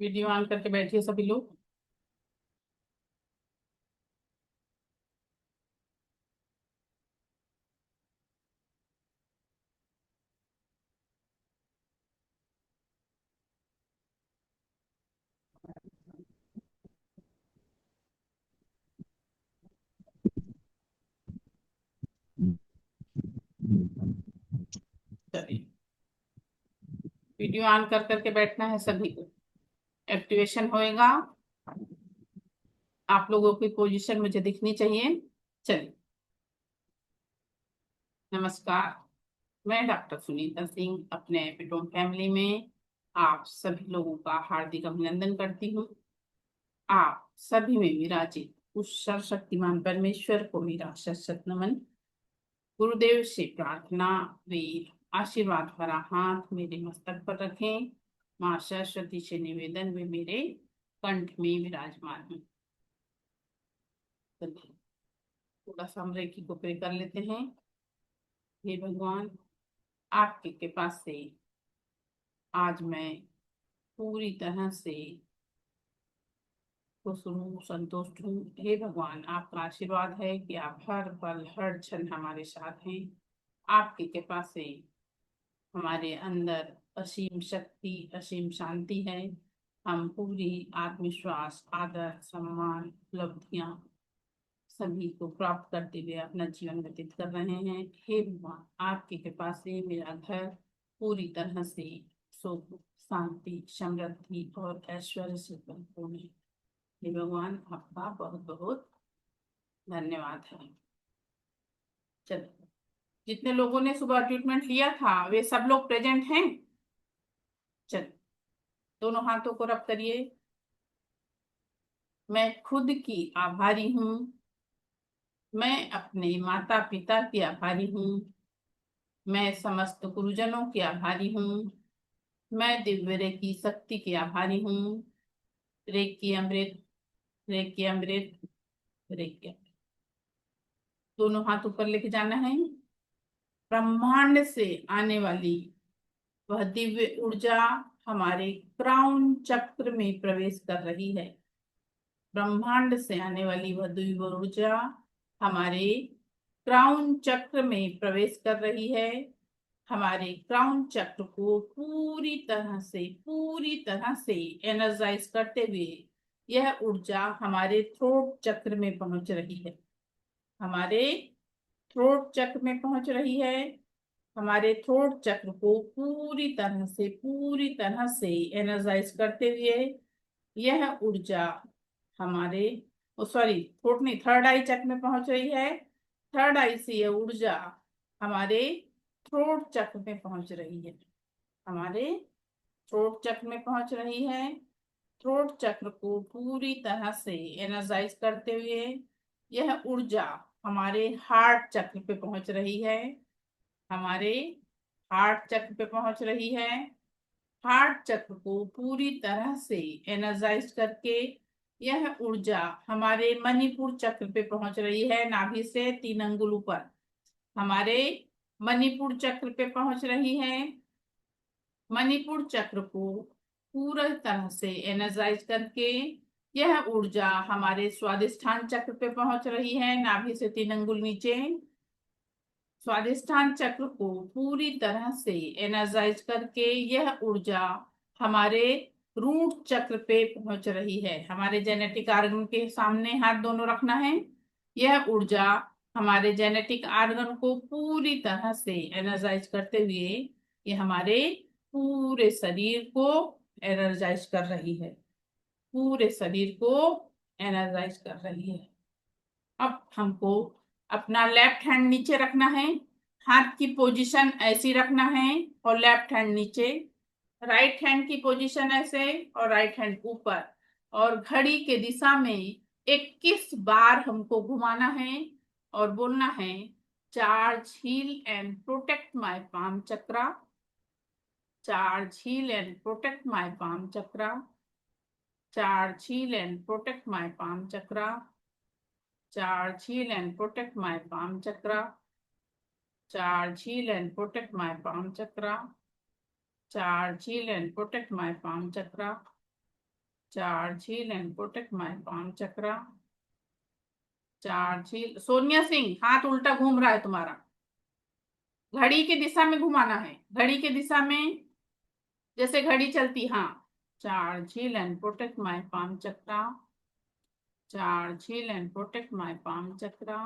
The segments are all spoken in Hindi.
वीडियो ऑन करके बैठिए सभी लोग। चलिए, वीडियो ऑन कर करके बैठना है सभी को। एक्टिवेशन होएगा। आप लोगों की पोजीशन मुझे दिखनी चाहिए। चलिए, नमस्कार। मैं डॉक्टर सुनीता सिंह अपने एपिटोम फैमिली में आप सभी लोगों का हार्दिक अभिनंदन करती हूँ। आप सभी में विराजित उस सर्वशक्तिमान परमेश्वर को मेरा शत नमन। गुरुदेव से प्रार्थना, वे आशीर्वाद भरा हाथ मेरे मस्तक पर रखें। माँ सरस्वती से निवेदन, वे मेरे कंठ में विराजमान है। थोड़ा सा हम रेखी को प्रे कर लेते हैं। हे भगवान, आपके कृपा से आज मैं पूरी तरह से खुश हूँ, संतुष्ट हूँ। हे भगवान, आपका आशीर्वाद है कि आप हर पल हर क्षण हमारे साथ हैं। आपकी कृपा से हमारे अंदर असीम शक्ति, असीम शांति है। हम पूरी आत्मविश्वास, आदर, सम्मान, उपलब्धियां सभी को प्राप्त करते हुए अपना जीवन व्यतीत कर रहे हैं। हे भगवान, आपकी कृपा से मेरा घर पूरी तरह से सुख, शांति, समृद्धि और ऐश्वर्य से परिपूर्ण है। हे भगवान, आपका बहुत बहुत धन्यवाद है। चलो, जितने लोगों ने सुबह ट्रीटमेंट लिया था वे सब लोग प्रेजेंट हैं। चलो, दोनों हाथों को रब करिए। मैं खुद की आभारी हूँ। मैं अपने माता पिता की आभारी हूँ। मैं समस्त गुरुजनों की आभारी हूँ। मैं दिव्य रेकी शक्ति की आभारी हूँ। रेकी अमृत, रेकी अमृत, रेकी अमृत। दोनों हाथ ऊपर लेके जाना है। ब्रह्मांड से आने वाली वह दिव्य ऊर्जा हमारे क्राउन चक्र में प्रवेश कर रही है। ब्रह्मांड से आने वाली वह दिव्य ऊर्जा हमारे क्राउन चक्र में प्रवेश कर रही है। हमारे क्राउन चक्र को पूरी तरह से एनर्जाइज करते हुए यह ऊर्जा हमारे थ्रोट चक्र में पहुंच रही है। हमारे थ्रोट चक्र में पहुंच रही है। हमारे थ्रोट चक्र को पूरी तरह से एनर्जाइज करते हुए यह ऊर्जा हमारे सॉरी थ्रोट नहीं, थर्ड आई चक्र में पहुंच रही है। थर्ड आई से यह ऊर्जा हमारे थ्रोट चक्र में पहुंच रही है। हमारे थ्रोट चक्र में पहुंच रही है। थ्रोट चक्र को पूरी तरह से एनर्जाइज करते हुए यह ऊर्जा हमारे हार्ट चक्र पे पहुंच रही है। हमारे हार्ट चक्र पे पहुंच रही है। हार्ट चक्र को पूरी तरह से एनर्जाइज करके यह ऊर्जा हमारे मणिपुर चक्र पे पहुंच रही है। नाभि से 3 अंगुल ऊपर हमारे मणिपुर चक्र पे पहुंच रही है। मणिपुर चक्र को पूरी तरह से एनर्जाइज करके यह ऊर्जा हमारे स्वादिष्ठान चक्र पे पहुंच रही है। नाभि से 3 अंगुल नीचे स्वादिष्ठान चक्र को पूरी तरह से एनर्जाइज करके यह ऊर्जा हमारे रूट चक्र पे पहुंच रही है। हमारे जेनेटिक आर्गन के सामने हाथ दोनों रखना है। यह ऊर्जा हमारे जेनेटिक आर्गन को पूरी तरह से एनर्जाइज करते हुए ये हमारे पूरे शरीर को एनर्जाइज कर रही है। पूरे शरीर को एनर्जाइज कर रही है। अब हमको अपना लेफ्ट हैंड नीचे रखना है। हाथ की पोजीशन ऐसी रखना है और लेफ्ट हैंड नीचे। राइट हैंड की पोजीशन ऐसे और राइट हैंड ऊपर। और घड़ी के दिशा में 21 बार हमको घुमाना है और बोलना है, charge, heal and protect my palm chakra. Charge, heal and protect my palm chakra. Charge, heal and protect my palm chakra. Charge, heal and protect my palm chakra. Charge, heal and protect my palm chakra. Charge, heal and protect my palm chakra. charge, heal and protect my palm chakra. charge, heal. Sonia Singh, हाथ उल्टा घूम रहा है तुम्हारा, घड़ी की दिशा में घुमाना है, घड़ी की दिशा में, जैसे घड़ी चलती। हाँ, charge, heal and protect my palm chakra. charge, heal and protect my palm chakra.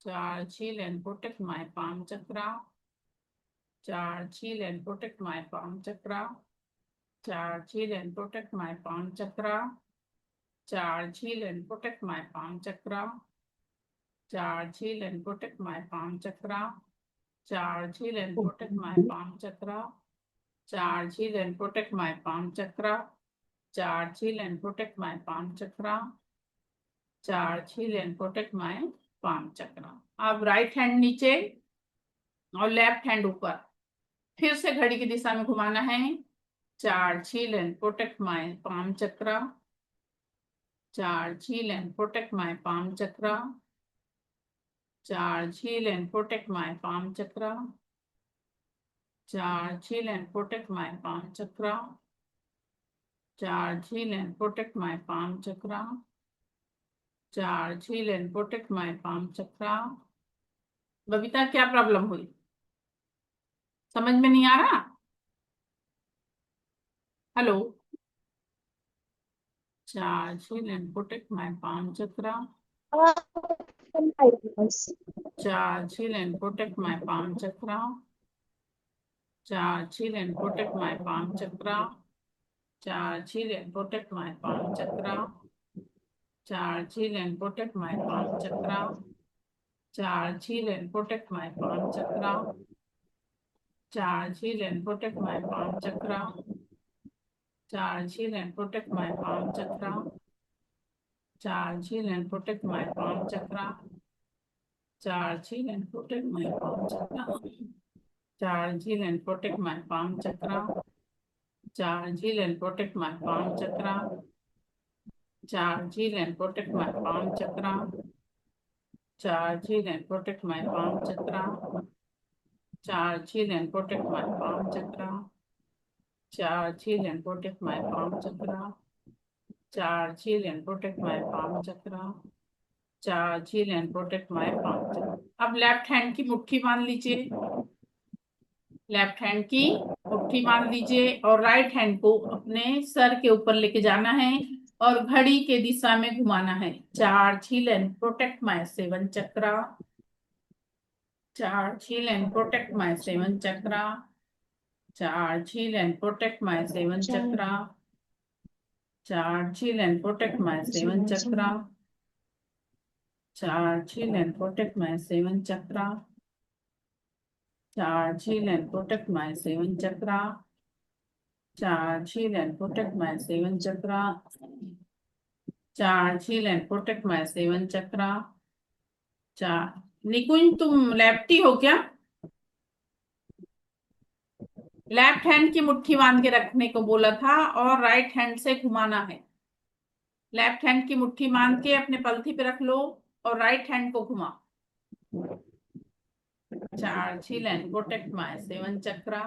charge, heal and protect my palm chakra. charge, heal and protect my palm chakra. charge, heal and protect my palm chakra. charge, heal and protect my palm chakra. charge, heal and protect my palm chakra. charge, heal and protect my palm chakra. charge, heal and protect my palm chakra. charge, heal and protect my palm chakra. charge, heal and protect my palm chakra. अब राइट हैंड नीचे और लेफ्ट हैंड ऊपर, फिर से घड़ी की दिशा में घुमाना है। charge, heal and protect my palm chakra. charge, heal and protect my palm chakra. charge, heal and protect my palm chakra. charge, heal and protect my palm chakra. charge, heal and protect my palm chakra. charge, heal and protect my palm chakra. Babita, क्या प्रॉब्लम हुई, समझ में नहीं आ रहा? Hello. charge, heal and protect my palm chakra. charge, heal and protect my palm chakra. charge, heal and protect my palm chakra. charge, heal and protect my palm chakra. charge, heal and protect my palm chakra. charge, heal and protect my palm chakra. charge, heal and protect my palm chakra. charge, heal and protect my palm chakra. charge, heal and protect my palm chakra. charge, heal and protect my palm chakra. charge, heal and protect my palm chakra. charge, heal and protect my palm chakra. charge, heal and protect my palm chakra. charge, heal and protect my palm chakra. charge, heal and protect my palm chakra. charge, heal and protect my palm chakra. charge, heal and protect my palm chakra. charge, heal and protect my palm chakra. अब लेफ्ट हैंड की मुट्ठी मान लीजिए, लेफ्ट हैंड की मुट्ठी मान लीजिए और राइट हैंड को अपने सर के ऊपर लेके जाना है और घड़ी के दिशा में घुमाना है। Charge, heal and protect my seven chakra. Charge, heal and protect my seven chakra. Charge, heal and protect my seven chakra. Charge, heal and protect my seven chakra. Charge, heal and protect my seven chakra. charge, heal and protect my seven chakra. charge, heal and protect my seven chakra. charge, heal and protect my seven chakra. निकुंज, तुम लेफ्टी हो क्या? लेफ्ट हैंड की मुट्ठी बांध के रखने को बोला था और राइट हैंड से घुमाना है। लेफ्ट हैंड की मुट्ठी बांध के अपने पलथी पे रख लो और राइट हैंड को घुमा। charge, heal and protect my seven chakra.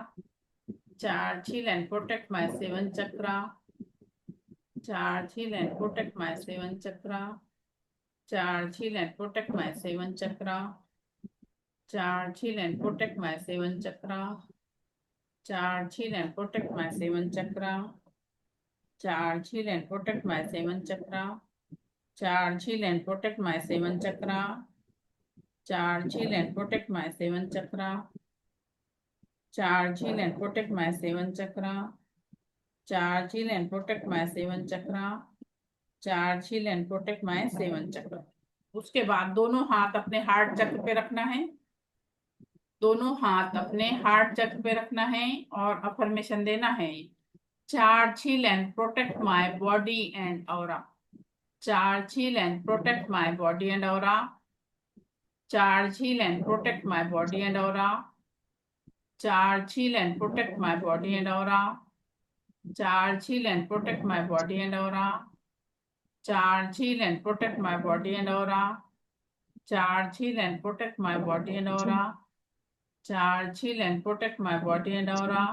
charge, heal and protect my seven chakra. charge, heal and protect my seven chakra. charge, heal and protect my seven chakra. charge, heal and protect my seven chakra. charge, heal and protect my seven chakra. charge, heal and protect my seven chakra. charge, heal and protect my seven chakra. charge, heal and protect my seven chakra. charge, heal and protect my seven chakra. charge, heal and protect my seven chakra. charge, heal and protect my seven chakra. उसके बाद दोनों हाथ अपने हार्ट चक्र पे रखना है। दोनों हाथ अपने हार्ट चक्र पे रखना है और अफर्मेशन देना है। Charge, heal and protect my body and aura. Charge, heal and protect my body and aura. Charge, heal and protect my body and aura. Charge, heal and protect my body and aura. Charge, heal and protect my body and aura. Charge, heal and protect my body and aura. charge, heal and protect my body and aura. charge, heal and protect my body and aura.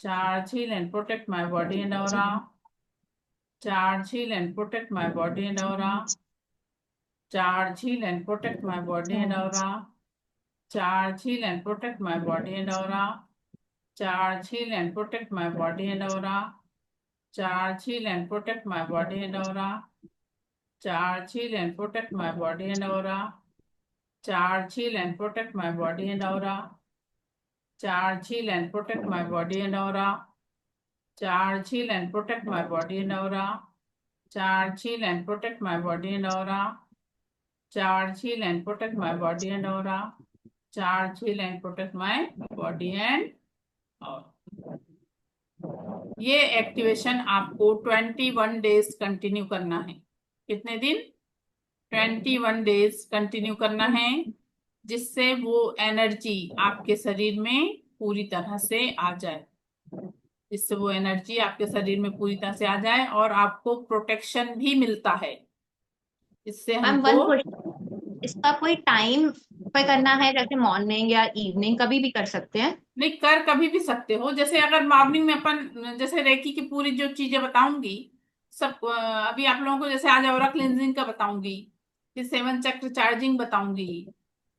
Charge, heal and protect my body and aura. Charge, heal and protect my body and aura. Charge, heal and protect my body and aura. Charge, heal and protect my body and aura. Charge, heal and protect my body and aura. Charge, heal and protect my body and aura. Charge, heal and protect my body and aura. Charge, heal and protect my body and aura. Charge, heal and protect my body and aura. Charge, heal and protect my body and aura. Charge, heal and protect my body and aura. Charge, heal and protect my body and aura. Charge, heal and protect my body and aura. ये एक्टिवेशन आपको 21 डेज कंटिन्यू करना है। कितने दिन? 21 डेज कंटिन्यू करना है, जिससे वो एनर्जी आपके शरीर में पूरी तरह से आ जाए, जिससे वो एनर्जी आपके शरीर में पूरी तरह से आ जाए और आपको प्रोटेक्शन भी मिलता है। इससे मैम हमको वन क्वेश्चन, इसका कोई टाइम पे करना है, जैसे मॉर्निंग या इवनिंग कभी भी कर सकते हैं? नहीं, कर कभी भी सकते हो। जैसे अगर मॉर्निंग में अपन, जैसे रेकी की पूरी जो चीजें बताऊंगी सब, अभी आप लोगों को जैसे आज ऑरा क्लिनजिंग का बताऊंगी, फिर 7 चक्र चार्जिंग बताऊंगी,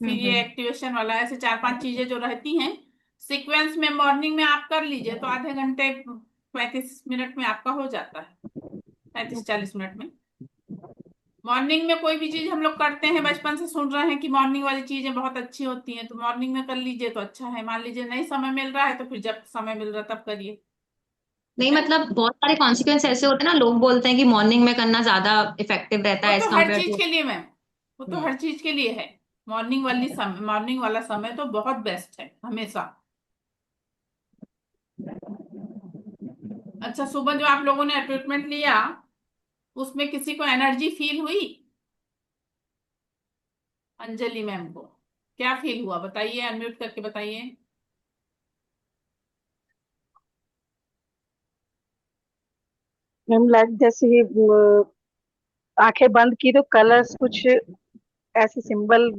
फिर ये हम्म। एक्टिवेशन वाला, ऐसे 4-5 चीजें जो रहती हैं सीक्वेंस में मॉर्निंग में आप कर लीजिए तो आधे घंटे 35 मिनट में आपका हो जाता है, 35-40 मिनट में। मॉर्निंग में कोई भी चीज हम लोग करते हैं, बचपन से सुन रहे हैं कि मॉर्निंग वाली चीजें बहुत अच्छी होती हैं, तो मॉर्निंग में कर लीजिए तो अच्छा है। मान लीजिए नहीं समय मिल रहा है तो फिर जब समय मिल रहा है तब करिए। नहीं ठीक है। मतलब बहुत सारे कॉन्सिक्वेंस ऐसे होते हैं ना, लोग बोलते हैं कि मॉर्निंग में करना ज्यादा इफेक्टिव रहता वो है एज तो हर कम्पेयर चीज टू। के लिए मैम, वो तो हर चीज के लिए है। मॉर्निंग वाला समय तो बहुत बेस्ट है हमेशा। अच्छा, सुबह जो आप लोगों ने ट्रीटमेंट लिया उसमें किसी को एनर्जी फील हुई? अंजलि मैम को क्या फील हुआ बताइए, अनम्यूट करके बताइए। मैम लाइक जैसे ही आंखें बंद की तो कलर्स कुछ ऐसे सिंबल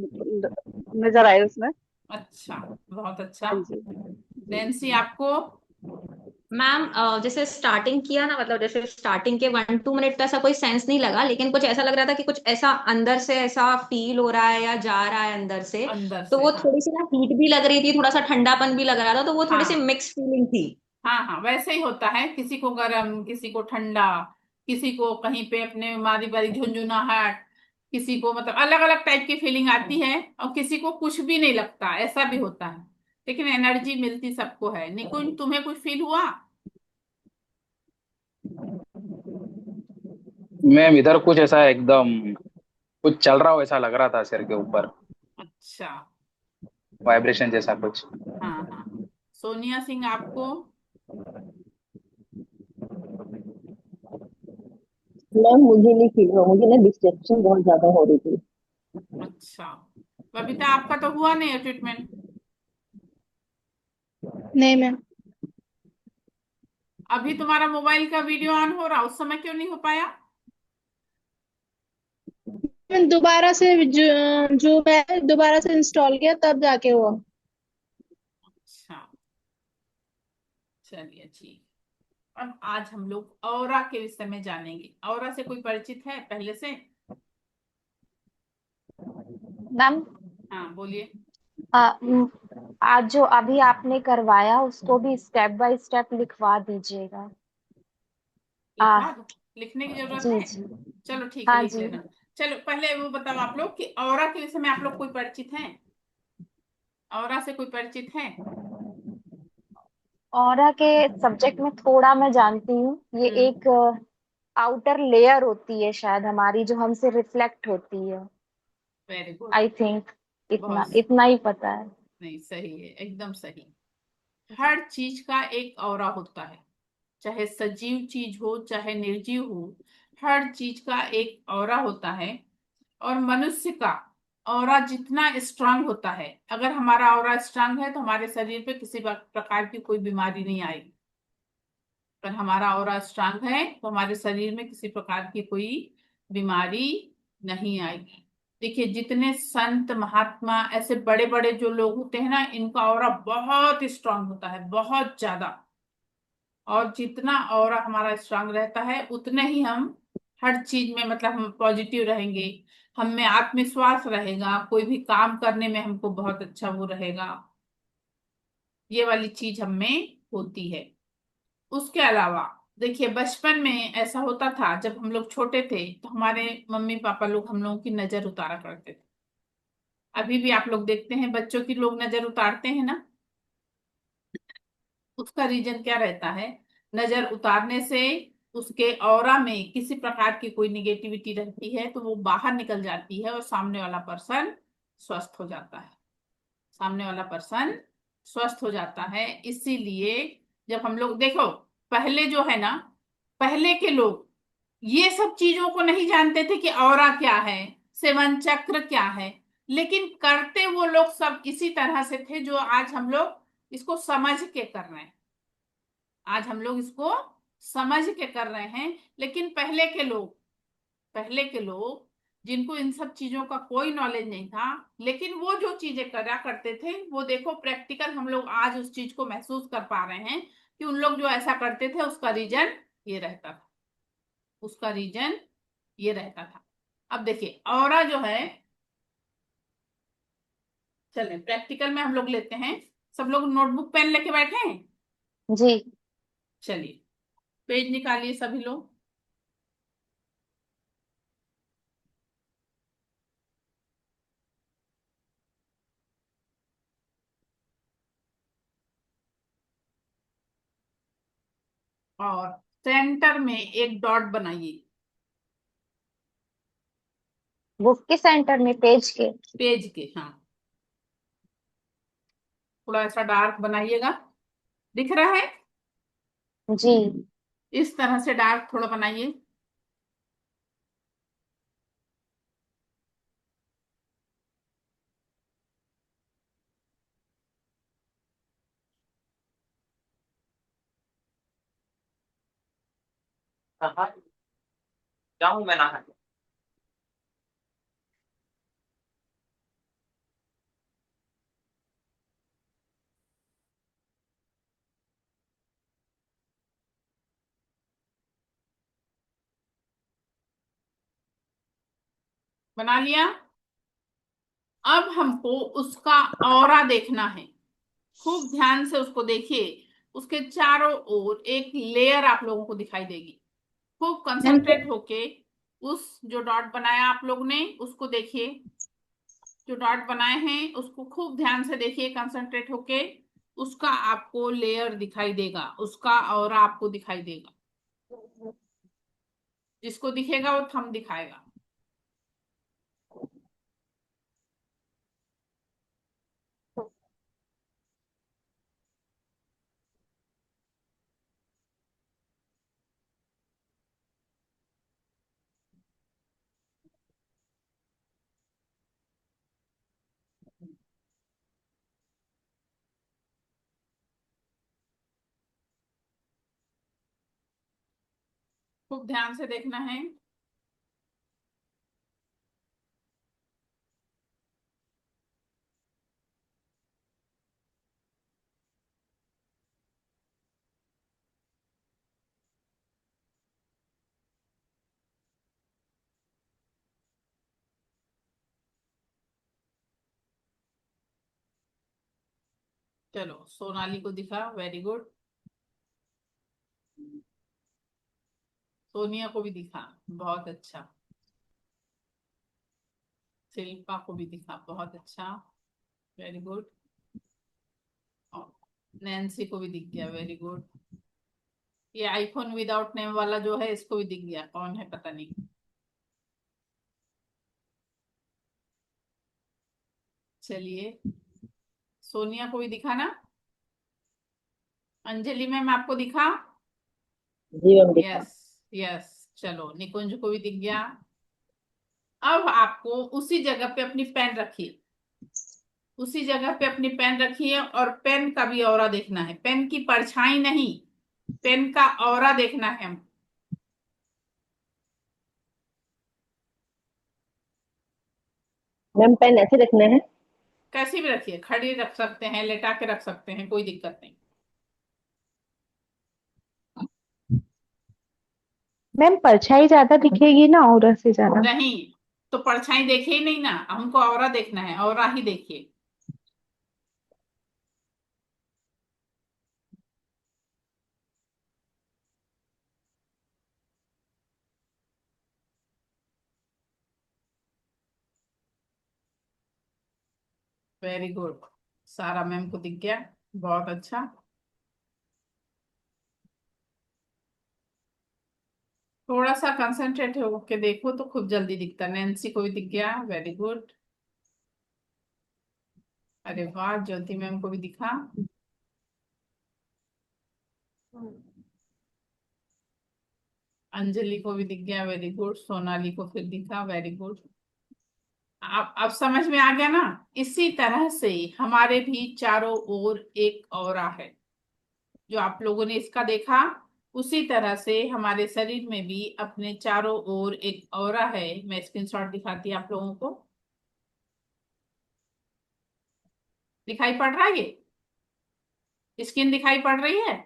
नजर आए उसमें। अच्छा, बहुत अच्छा। हाँ जी। जी। नैन्सी आपको? मैम जैसे स्टार्टिंग किया ना, मतलब जैसे स्टार्टिंग के 1-2 मिनट तो ऐसा कोई सेंस नहीं लगा, लेकिन कुछ ऐसा लग रहा था कि कुछ ऐसा अंदर से ऐसा फील हो रहा है या जा रहा है अंदर से। अंदर तो से, वो हाँ। थोड़ी सी ना हीट भी लग रही थी, थोड़ा सा ठंडापन भी लग रहा था, तो वो थोड़ी सी हाँ मिक्स फीलिंग थी। हाँ हाँ, वैसे ही होता है, किसी को गर्म, किसी को ठंडा, किसी को कहीं पे अपने मारी बारी झुंझुनाहट, किसी को मतलब अलग अलग टाइप की फीलिंग आती है, और किसी को कुछ भी नहीं लगता, ऐसा भी होता है। लेकिन एनर्जी मिलती सबको है। निकुंज, तुम्हें कुछ फील हुआ? मैम इधर कुछ ऐसा एकदम कुछ चल रहा हो ऐसा लग रहा था सिर के ऊपर, अच्छा। वाइब्रेशन जैसा कुछ। हाँ हाँ। सोनिया सिंह आपको? मैम मुझे नहीं फील हुआ, मुझे ना डिस्ट्रैक्शन बहुत ज्यादा हो रही थी। अच्छा। बबीता, आपका तो हुआ नहीं है ट्रीटमेंट? नहीं मैम। अभी तुम्हारा मोबाइल का वीडियो ऑन हो रहा, उस समय क्यों नहीं हो पाया? मैम दोबारा से जो मैं दोबारा से इंस्टॉल किया तब जाके हुआ। अच्छा, चलिए ठीक। अब आज हम लोग ऑरा के विषय में जानेंगे। ऑरा से कोई परिचित है पहले से? मैम हाँ, बोलिए। आज जो अभी आपने करवाया उसको भी स्टेप बाय स्टेप लिखवा दीजिएगा। आ लिखवा दो? लिखने की जरूरत जी है? जी। चलो ठीक है, हाँ लिख जी। लेना। चलो पहले वो बताओ आप लोग कि ऑरा के विषय में आप लोग कोई परिचित हैं? ऑरा से कोई परिचित है? ऑरा के सब्जेक्ट में थोड़ा मैं जानती हूँ, ये हम्म। एक आउटर लेयर होती है शायद हमारी, जो हमसे रिफ्लेक्ट होती है। Very good. आई थिंक इतना बहुत इतना ही पता है। नहीं, सही है, एकदम सही। हर चीज का एक ऑरा होता है, चाहे सजीव चीज हो चाहे निर्जीव हो, हर चीज का एक ऑरा होता है। और मनुष्य का ऑरा जितना स्ट्रांग होता है, अगर हमारा ऑरा स्ट्रांग है तो हमारे शरीर पे किसी प्रकार की कोई बीमारी नहीं आएगी। अगर हमारा ऑरा स्ट्रांग है तो हमारे शरीर में किसी प्रकार की कोई बीमारी नहीं आएगी। देखिए, जितने संत महात्मा ऐसे बड़े बड़े जो लोग होते हैं ना, इनका ऑरा बहुत स्ट्रांग होता है, बहुत ज्यादा। और जितना ऑरा हमारा स्ट्रांग रहता है उतने ही हम हर चीज में मतलब हम पॉजिटिव रहेंगे, हम में आत्मविश्वास रहेगा, कोई भी काम करने में हमको बहुत अच्छा वो रहेगा। ये वाली चीज हम में होती है। उसके अलावा देखिए, बचपन में ऐसा होता था, जब हम लोग छोटे थे तो हमारे मम्मी पापा लोग हम लोगों की नजर उतारा करते थे। अभी भी आप लोग देखते हैं बच्चों की लोग नजर उतारते हैं ना। उसका रीजन क्या रहता है? नजर उतारने से उसके ऑरा में किसी प्रकार की कोई निगेटिविटी रहती है तो वो बाहर निकल जाती है और सामने वाला पर्सन स्वस्थ हो जाता है। सामने वाला पर्सन स्वस्थ हो जाता है। इसीलिए जब हम लोग देखो, पहले जो है ना, पहले के लोग ये सब चीजों को नहीं जानते थे कि ऑरा क्या है, सेवन चक्र क्या है, लेकिन करते वो लोग सब इसी तरह से थे जो आज हम लोग इसको समझ के कर रहे हैं। आज हम लोग इसको समझ के कर रहे हैं, लेकिन पहले के लोग जिनको इन सब चीजों का कोई नॉलेज नहीं था, लेकिन वो जो चीजें करा करते थे वो देखो प्रैक्टिकल हम लोग आज उस चीज को महसूस कर पा रहे हैं कि उन लोग जो ऐसा करते थे उसका रीजन ये रहता था। उसका रीजन ये रहता था। अब देखिए ऑरा जो है, चलिए प्रैक्टिकल में हम लोग लेते हैं। सब लोग नोटबुक पेन लेके बैठे हैं? जी। चलिए पेज निकालिए सभी लोग। और सेंटर में एक डॉट बनाइए। बुक के सेंटर में, पेज के? पेज के, हाँ। थोड़ा ऐसा डार्क बनाइएगा। दिख रहा है? जी। इस तरह से डार्क थोड़ा बनाइए। कहाँ जाऊं मैं नहा? बना लिया? अब हमको उसका ऑरा देखना है। खूब ध्यान से उसको देखिए। उसके चारों ओर एक लेयर आप लोगों को दिखाई देगी। खूब मैम कंसंट्रेट होके उस जो डॉट बनाया आप लोग ने उसको देखिए। जो डॉट बनाए हैं उसको खूब ध्यान से देखिए, कंसंट्रेट होके। उसका आपको लेयर दिखाई देगा, उसका ऑरा आपको दिखाई देगा। जिसको दिखेगा वो थंब दिखाएगा। खूब ध्यान से देखना है। चलो सोनाली को दिखा, वेरी गुड। सोनिया को भी दिखा, बहुत अच्छा। शिल्पा को भी दिखा, बहुत अच्छा, वेरी गुड। और नैन्सी को भी दिख गया, वेरी गुड। ये आईफोन विदाउट नेम वाला जो है इसको भी दिख गया, कौन है पता नहीं। चलिए सोनिया को भी दिखा ना? अंजलि मैम आपको दिखा? जी मैम दिखा। Yes, yes. चलो निकुंज को भी दिख गया। अब आपको उसी जगह पे अपनी पेन रखिए। उसी जगह पे अपनी पेन रखिए और पेन का भी ऑरा देखना है। पेन की परछाई नहीं, पेन का ऑरा देखना है हम। मैम पेन ऐसे रखना है? कैसे भी रखिए, खड़ी रख सकते हैं, लेटा के रख सकते हैं, कोई दिक्कत नहीं। मैम परछाई ज्यादा दिखेगी ना और से ज्यादा। नहीं, तो परछाई देखे ही नहीं ना, हमको औरा देखना है, औरा ही देखिए। वेरी गुड, सारा मैम को दिख गया, बहुत अच्छा। थोड़ा सा कंसंट्रेट होके देखो तो खूब जल्दी दिखता। नैन्सी को भी दिख गया, वेरी गुड। अरे वाह, ज्योति मैम को भी दिखा। अंजलि को भी दिख गया, वेरी गुड। सोनाली को फिर दिखा, वेरी गुड। अब समझ में आ गया ना। इसी तरह से हमारे भी चारों ओर एक औरा है, जो आप लोगों ने इसका देखा, उसी तरह से हमारे शरीर में भी अपने चारों ओर एक औरा है। मैं स्क्रीनशॉट दिखाती हूँ आप लोगों को। दिखाई पड़ रहा है? ये स्किन दिखाई पड़ रही है?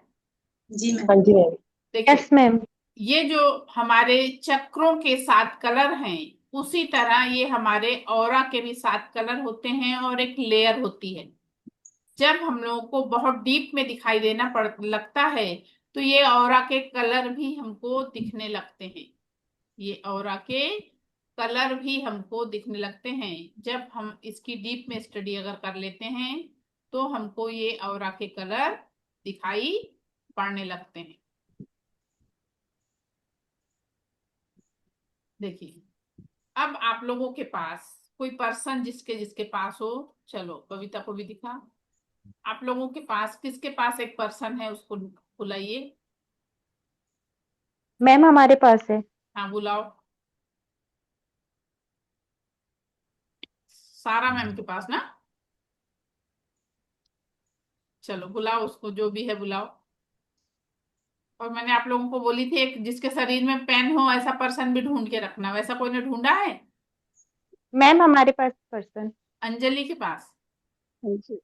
जी मैम। हाँ जी मैम। देखिए, यस मैम। ये जो हमारे चक्रों के 7 कलर हैं, उसी तरह ये हमारे ऑरा के भी 7 कलर होते हैं और एक लेयर होती है। जब हम लोगों को बहुत डीप में दिखाई देना पड़ लगता है, तो ये ऑरा के कलर भी हमको दिखने लगते हैं। ये ऑरा के कलर भी हमको दिखने लगते हैं। जब हम इसकी डीप में स्टडी अगर कर लेते हैं, तो हमको ये ऑरा के कलर दिखाई पड़ने लगते हैं। देखिए, अब आप लोगों के पास कोई पर्सन जिसके जिसके पास हो, चलो कविता को भी दिखा। आप लोगों के पास किसके पास एक पर्सन है, उसको बुलाइए। मैम हमारे पास है। हाँ, बुलाओ। सारा मैम के पास ना? चलो बुलाओ उसको, जो भी है बुलाओ। और मैंने आप लोगों को बोली थी, एक जिसके शरीर में पेन हो ऐसा पर्सन भी ढूंढ के रखना। वैसा कोई ने ढूंढा है? मैम हमारे पास पर्सन। अंजलि के पास? हाँ जी।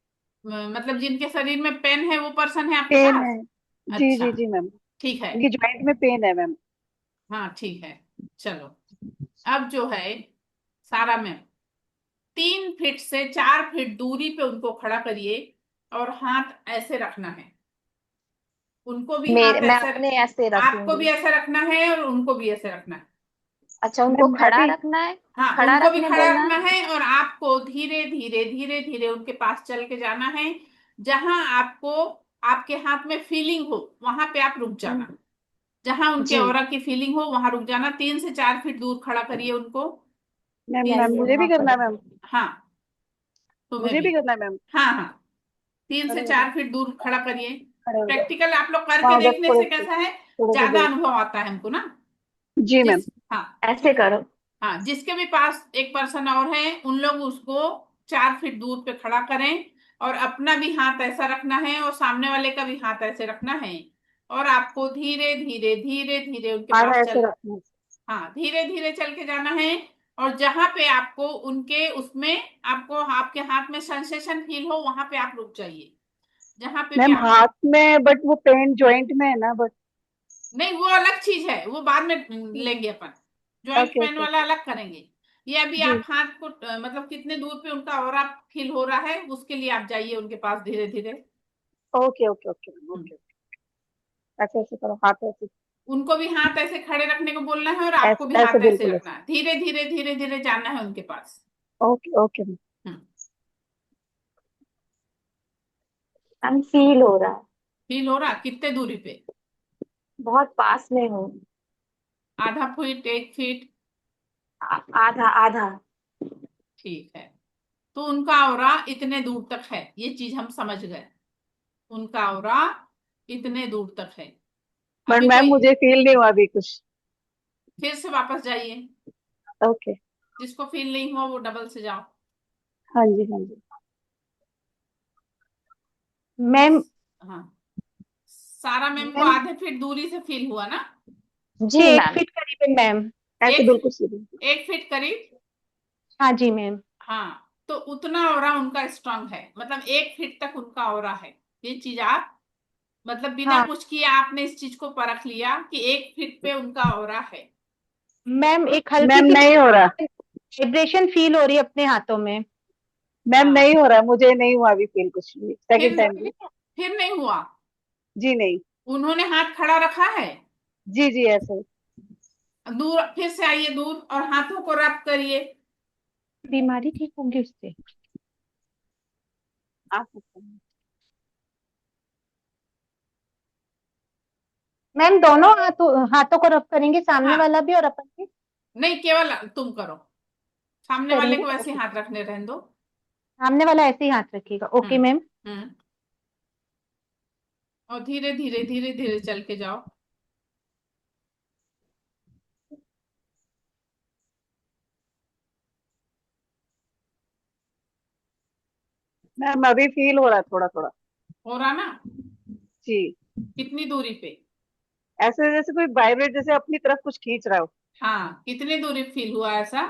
मतलब जिनके शरीर में पेन है वो पर्सन है आपके पेन पास? है। जी अच्छा, जी जी मैम। ठीक है। उनकी ज्वाइंट में पेन है मैम। हाँ ठीक है, चलो। अब जो है, सारा मैम 3 फीट से 4 फीट दूरी पे उनको खड़ा करिए और हाथ ऐसे रखना है। उनको भी हाथ मैं ऐसे, अपने ऐसे आपको भी रखूंगी। ऐसे रखना है और उनको भी ऐसे रखना है। अच्छा, उनको मैम मैं खड़ा भी। रखना है। हाँ, खड़ा उनको भी रखने खड़ा बोलना रखना है। है और आपको धीरे धीरे धीरे धीरे उनके पास चल के जाना है। जहां आपको, आपके हाथ में फीलिंग हो, वहां पे आप रुक जाना। जहां उनके जी। ऑरा की फीलिंग हो वहां रुक जाना। 3 से 4 फीट दूर खड़ा करिए उनको। मैम तीन, मैम मुझे भी करना है मैम। हाँ, तुम्हें मुझे भी। भी करना है मैम। हाँ हाँ, तीन से खड़े हो चार जाओ। फीट दूर खड़ा करिए। खड़े हो जाओ। प्रैक्टिकल आप लोग करके वहाँ उधर देखने थोड़े से से कैसा है, थोड़े से ज्यादा दूर। अनुभव आता है हमको ना। जी मैम। जिस, हाँ, ऐसे करो। हाँ, जिसके भी पास एक पर्सन और है, उन लोग उसको 4 फीट दूर पे खड़ा करें और अपना भी हाथ ऐसा रखना है और सामने वाले का भी हाथ ऐसे रखना है। और आपको धीरे धीरे धीरे धीरे उनके हाथ पास ऐसे चल, रखना है। हाँ, धीरे धीरे चल के जाना है। और जहां पे आपको उनके उसमें, आपको आपके हाथ में सेंसेशन फील हो, वहां पे आप रुक जाइए। जहां पे भी मैम आप, हाथ में बट वो पेन जॉइंट में है ना बट। नहीं वो अलग चीज है, वो बाद में लेंगे अपन। ज्वाइंट ओके पेन ओके वाला ओके। अलग करेंगे। ये अभी जी। आप हाथ को मतलब कितने दूर पे उनका और आप फील हो रहा है, उसके लिए आप जाइए उनके पास धीरे धीरे। Okay okay okay ma'am okay. ऐसे ऐसे करो हाथ ऐसे। उनको भी हाथ ऐसे खड़े रखने को बोलना है और आपको भी ऐसे ऐसे हाथ ऐसे बिल्कुल रखना ऐसे। है। धीरे धीरे धीरे धीरे जाना है उनके पास। Okay okay ma'am. Hmm, ma'am feel हो रहा है। फील हो रहा? कितने दूरी पे? बहुत पास में हूँ। आधा फीट, 1 फीट? आधा आधा। ठीक है, तो उनका ऑरा इतने दूर तक है, ये चीज हम समझ गए। उनका ऑरा इतने दूर तक है। बट अभी मैम कोई, मुझे फील नहीं हुआ अभी कुछ। फिर से वापस जाइए। ओके। जिसको फील नहीं हुआ वो डबल से जाओ। हाँ जी हाँ जी। मैम हाँ, सारा मैम को मैम आधे फीट दूरी से फील हुआ ना? जी ये एक मैम। फीट करीब है मैम। ऐसे एक बिल्कुल सीधे। 1 फीट करीब? हाँ जी मैम। हाँ, तो उतना ऑरा उनका स्ट्रांग है, मतलब 1 फीट तक उनका ऑरा है। ये चीज आप मतलब बिना हाँ कुछ किए आपने इस चीज को परख लिया कि 1 फीट पे उनका ऑरा है। मैम, एक हल्की मैम सी नहीं हो रहा, वाइब्रेशन फील हो रही है अपने हाथों में। मैम हाँ, नहीं हो रहा, मुझे नहीं हुआ अभी फील कुछ भी, सेकंड फिर टाइम भी। फिर नहीं हुआ। जी नहीं। उन्होंने हाथ खड़ा रखा है। जी जी ऐसे। दूर फिर से आइए दूर और हाथों को रब करिए। बीमारी ठीक होगी उससे। आ सकता है। मैम, दोनों हाथों को रब करेंगे, सामने हाँ, वाला भी और अपन भी नहीं केवल तुम करो, सामने वाले करेंगे। को ऐसे ओके, हाथ रखने रहने दो। सामने वाला ऐसे ही हाथ रखिएगा। ओके हम्म मैम। हम्म और धीरे धीरे धीरे धीरे चल के जाओ। मैम अभी फील हो रहा है थोड़ा थोड़ा। हो रहा ना? जी। कितनी दूरी पे? ऐसे जैसे कोई वाइब्रेट, जैसे अपनी तरफ कुछ खींच रहा हो। हाँ, कितनी दूरी फील हुआ ऐसा?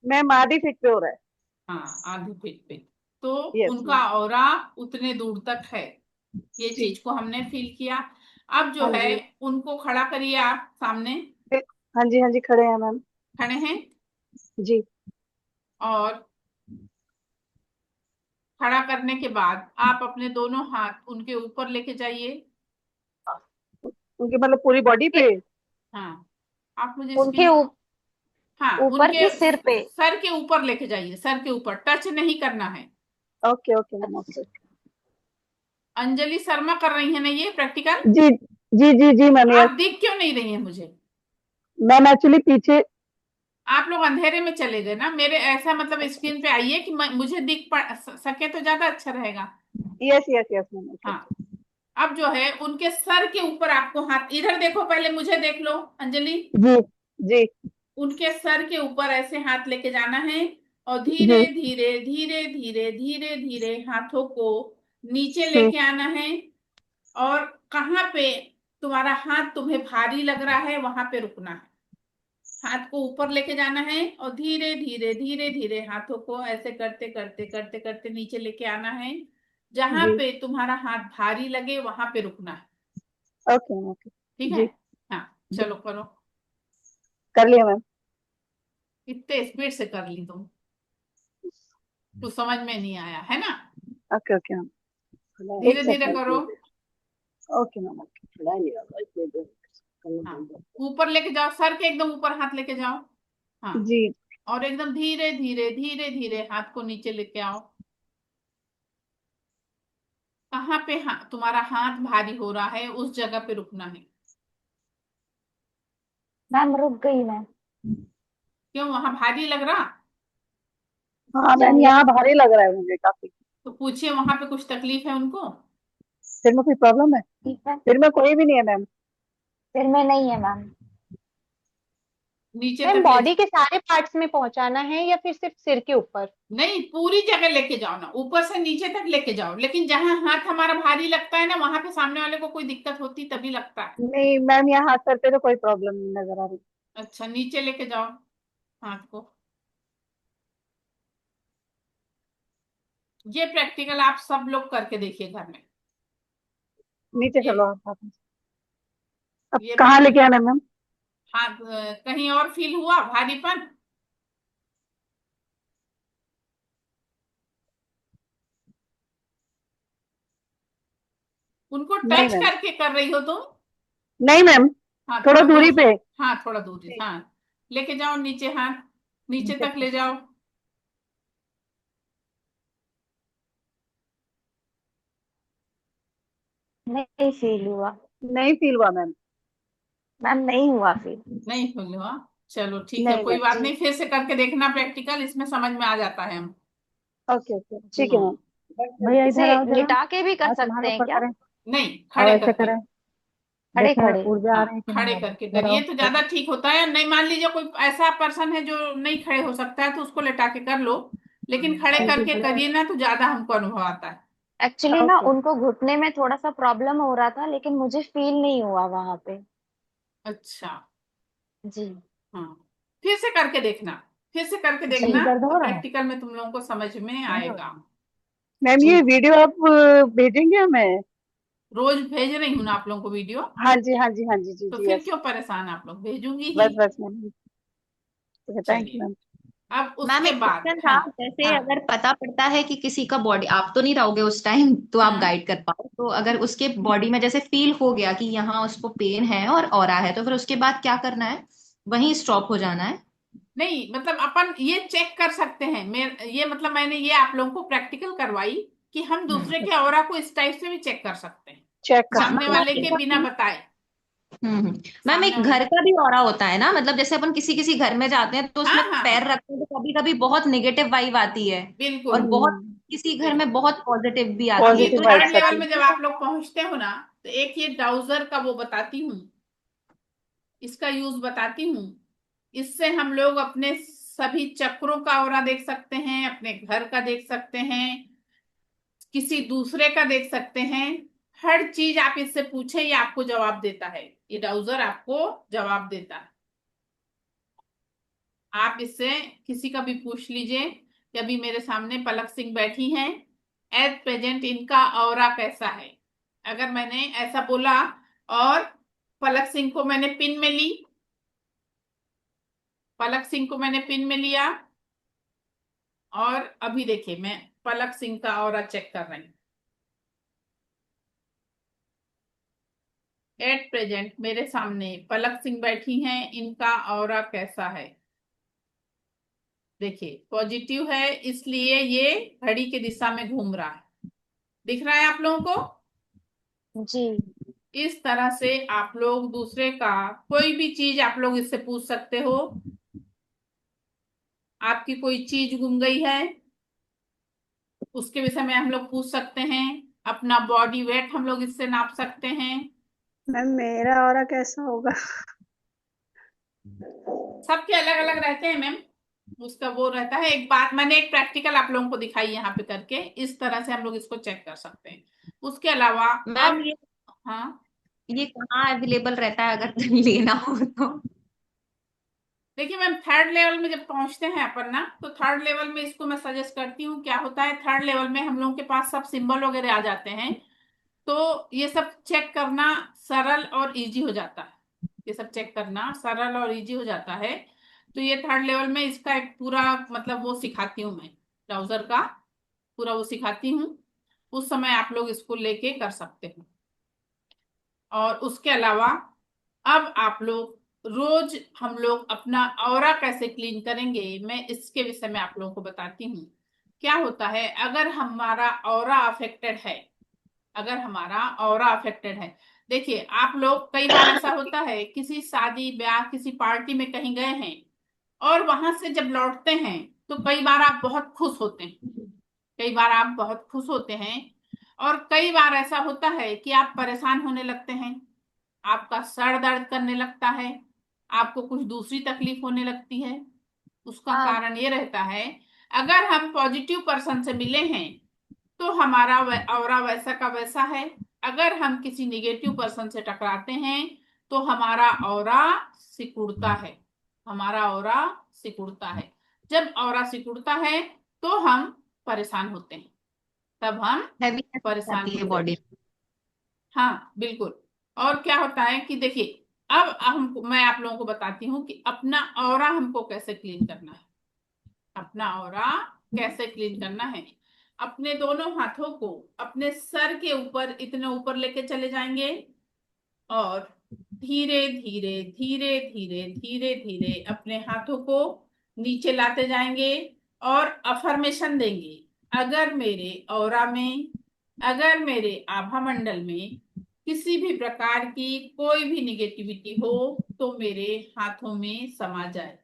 मैम आधी फीट पे हो रहा है। हाँ, आधी फीट पे। तो यस उनका मैम। ऑरा उतने दूर तक है, ये जी। चीज को हमने फील किया। अब जो हाँ है जी। उनको खड़ा करिए आप सामने। हाँ जी हाँ जी, खड़े हैं मैम। खड़े हैं। जी। और खड़ा करने के बाद आप अपने दोनों हाथ उनके ऊपर लेके जाइए। उनके मतलब पूरी बॉडी पे। हाँ, आप मुझे उनके स्क्रीन, हाँ ऊपर उनके की सिर पे। सर के ऊपर लेके जाइए, सर के ऊपर टच नहीं करना है। Okay okay ma'am okay. Anjali Sharma कर रही है ना ये प्रैक्टिकल? जी जी जी जी मैम आप यस। दिख क्यों नहीं रही है मुझे? मैम एक्चुअली पीछे। आप लोग अंधेरे में चले गए ना मेरे, ऐसा मतलब स्क्रीन पे आइए कि मुझे सके तो ज्यादा अच्छा रहेगा। Yes yes yes ma'am okay. हाँ, अब जो है उनके सर के ऊपर आपको हाथ, इधर देखो पहले, मुझे देख लो अंजलि। जी जी उनके सर के ऊपर ऐसे हाथ लेके जाना है और जी। धीरे धीरे धीरे धीरे धीरे धीरे हाथों को नीचे हम्म, लेके आना है। और कहाँ पे तुम्हारा हाथ तुम्हें भारी लग रहा है वहां पे रुकना है। हाथ को ऊपर लेके जाना है और धीरे धीरे धीरे धीरे हाथों को ऐसे करते करते करते करते नीचे लेके आना है। जहां जी पे तुम्हारा हाथ भारी लगे वहां पे रुकना है। Okay ma'am okay. ठीक है? जी हाँ, जी चलो करो। कर लिया मैम। इतने स्पीड से कर ली तुम, कुछ समझ में नहीं आया है ना? Okay okay ma'am. एक धीरे धीरे सेकंड। करो। Okay ma'am okay. हाँ, ऊपर लेके जाओ, सर के एकदम ऊपर हाथ लेके जाओ। हाँ, जी और एकदम धीरे धीरे धीरे धीरे हाथ को नीचे लेके आओ। कहाँ पे तुम्हारा हाथ भारी हो रहा है उस जगह पे रुकना है। मैम रुक गई मैं। क्यों, वहां भारी लग रहा? हाँ मैम, नहीं, यहाँ भारी लग रहा है मुझे काफी। तो पूछिए वहां पे कुछ तकलीफ है उनको? सिर में कोई प्रॉब्लम है? ठीक है। सिर में कोई भी नहीं है मैम। सिर में नहीं है मैम। नीचे मैम, तक ले, बॉडी के सारे पार्ट्स में पहुंचाना है या फिर सिर्फ सिर के ऊपर? नहीं पूरी जगह लेके जाओ ना, ऊपर से नीचे तक लेके जाओ, लेकिन जहां हाथ हमारा भारी लगता है ना वहां पे सामने वाले को कोई दिक्कत होती तभी लगता है। नहीं मैम, यहाँ हाथ सर पे तो कोई प्रॉब्लम नहीं नजर आ रही। अच्छा, नीचे लेके जाओ हाथ को। ये प्रैक्टिकल आप सब लोग करके देखिए घर में। नीचे ये चलो आप हाथ में। अब ये कहाँ लेके प्रैक्टिकल आना है मैम? हाथ कहीं और फील हुआ भारीपन? उनको नहीं टच मैम। करके कर रही हो तुम? नहीं मैम, हाँ, थोड़ा थोड़ा दूरी दूर। पे। हाँ, थोड़ा दूर, हाँ। लेके जाओ नीचे हाथ, नीचे नीचे तक से। ले जाओ। नहीं फील हुआ। नहीं फील हुआ मैम। मैम नहीं हुआ फील। नहीं फील हुआ? चलो ठीक है, नहीं कोई मैम। बात जी। नहीं, फिर से करके देखना प्रैक्टिकल, इसमें समझ में आ जाता है हम। ओके ओके ठीक है हाँ, मैम। भैया इसे इधर आओ जरा। लिटा के भी कर हाथ सकते हमारे हैं ऊपर क्या? करें नहीं और खड़े ऐसे करके। करें। खड़े देखें खड़े। ऊर्जा आ हाँ, रही है कि नहीं खड़े आ रही। करके इधर करिए आओ। तो ज्यादा ठीक होता है। नहीं, मान लीजिए कोई ऐसा पर्सन है जो नहीं खड़े हो सकता है तो उसको लेटा के कर लो, लेकिन खड़े ठीक करके है। करिए ना तो ज्यादा हमको अनुभव आता है। एक्चुअली ना ओके। उनको घुटने में थोड़ा सा प्रॉब्लम हो रहा था, लेकिन मुझे फील नहीं हुआ वहां पे। अच्छा। जी। हाँ, फिर से करके देखना, फिर से करके जी। देखना, दर्द तो हो रहा है? प्रैक्टिकल में तुम लोगों को समझ में आएगा। मैम जी। ये वीडियो आप भेजेंगे हमें? रोज भेज रही हूँ ना आप लोगों को वीडियो, हाँ जी, हाँ जी, हाँ जी, जी तो जी, फिर यस। क्यों परेशान आप लोग, भेजूंगी ही। बस मैम, थैंक यू चलिए, मैम। अब मैम उसके एक बाद, क्वेश्चन था, हाँ जैसे हाँ अगर पता पड़ता है कि किसी का बॉडी, आप तो नहीं रहोगे उस टाइम तो आप हाँ। गाइड कर पाओ, तो अगर उसके बॉडी में जैसे फील हो गया कि यहाँ उसको पेन है और ऑरा है, तो फिर उसके बाद क्या करना है? वहीं स्टॉप हो जाना है? नहीं, मतलब अपन ये चेक कर सकते हैं, ये मतलब मैंने ये आप लोगों को प्रैक्टिकल करवाई कि हम दूसरे के ऑरा को इस टाइप से भी चेक कर सकते हैं, चेक कर हाँ सामने सकते मतलब वाले हैं। के बिना बताए। मैम सामने एक वाले, घर का भी ऑरा होता है ना, मतलब जैसे अपन किसी किसी घर में जाते हैं तो हाँ उसमें हाँ पैर हाँ, रखते हैं तो कभी कभी बहुत नेगेटिव वाइब आती है और बिल्कुल बहुत हम्म, किसी घर में बिल्कुल। बहुत पॉजिटिव भी अब आती ये है, तो पॉजिटिव थर्ड वाइब्स लेवल आती में है। जब आप लोग पहुंचते हो ना, तो एक ये डाउजर का वो बताती हूँ, इसका यूज बताती हूँ। इससे हम लोग अपने सभी चक्रों का ऑरा देख सकते हैं, अपने घर का देख सकते हैं, किसी दूसरे का देख सकते हैं। हर चीज आप इससे पूछे, ये आपको जवाब देता है, ये डाउजर आपको जवाब देता है। आप इससे किसी का भी पूछ लीजिए कि अभी मेरे सामने पलक सिंह बैठी हैं, एट प्रेजेंट इनका ऑरा कैसा है। अगर मैंने ऐसा बोला और पलक सिंह को मैंने पिन में ली, पलक सिंह को मैंने पिन में लिया, और अभी देखिए मैं पलक सिंह का ऑरा चेक कर रही हूँ। एट प्रेजेंट मेरे सामने पलक सिंह बैठी हैं, इनका ऑरा कैसा है। देखिए पॉजिटिव है, इसलिए ये घड़ी की दिशा में घूम रहा है। दिख रहा है आप लोगों को? जी। इस तरह से आप लोग दूसरे का कोई भी चीज आप लोग इससे पूछ सकते हो। आपकी कोई चीज गुम गई है, उसके विषय में हम लोग पूछ सकते हैं। अपना बॉडी वेट हम लोग इससे नाप सकते हैं। मैम मेरा ऑरा कैसा होगा? सबके अलग अलग रहते हैं मैम, उसका वो रहता है। एक बात मैंने एक प्रैक्टिकल आप लोगों को दिखाई यहाँ पे करके, इस तरह से हम लोग इसको चेक कर सकते हैं। उसके अलावा मैम अब, हाँ ये कहाँ अवेलेबल रहता है अगर लेना हो तो? देखिए मैम, थर्ड लेवल में जब पहुंचते हैं अपन ना, तो थर्ड लेवल में इसको मैं सजेस्ट करती हूँ। क्या होता है, थर्ड लेवल में हम लोगों के पास सब सिंबल वगैरह आ जाते हैं, तो ये सब चेक करना सरल और इजी हो जाता है। ये सब चेक करना सरल और इजी हो जाता है। तो ये थर्ड लेवल में इसका एक पूरा मतलब वो सिखाती हूँ मैं, ब्राउजर का पूरा वो सिखाती हूँ। उस समय आप लोग इसको लेके कर सकते हो। और उसके अलावा अब आप लोग रोज हम लोग अपना ऑरा कैसे क्लीन करेंगे, मैं इसके विषय में आप लोगों को बताती हूँ। क्या होता है, अगर हमारा ऑरा अफेक्टेड है, अगर हमारा ऑरा अफेक्टेड है, देखिए आप लोग कई बार ऐसा होता है किसी शादी ब्याह किसी पार्टी में कहीं गए हैं, और वहां से जब लौटते हैं तो कई बार आप बहुत खुश होते हैं, कई बार आप बहुत खुश होते हैं, और कई बार ऐसा होता है कि आप परेशान होने लगते हैं, आपका सर दर्द करने लगता है, आपको कुछ दूसरी तकलीफ होने लगती है। उसका हाँ। कारण ये रहता है, अगर हम पॉजिटिव पर्सन से मिले हैं तो हमारा ऑरा वैसा का वैसा है। अगर हम किसी निगेटिव पर्सन से टकराते हैं तो हमारा ऑरा सिकुड़ता है, हमारा ऑरा सिकुड़ता है। जब ऑरा सिकुड़ता है तो हम परेशान होते हैं, तब हम हैवीनेस परेशान आती है होते हैं। बॉडी? हाँ बिल्कुल। और क्या होता है कि देखिए, अब हम मैं आप लोगों को बताती हूँ कि अपना ऑरा हमको कैसे क्लीन करना है। अपना ऑरा कैसे क्लीन करना है, अपने दोनों हाथों को अपने सर के ऊपर इतने ऊपर लेके चले जाएंगे, और धीरे धीरे धीरे धीरे धीरे धीरे अपने हाथों को नीचे लाते जाएंगे, और अफर्मेशन देंगे। अगर मेरे ऑरा में, अगर मेरे आभा मंडल में किसी भी प्रकार की कोई भी निगेटिविटी हो तो मेरे हाथों में समा जाए।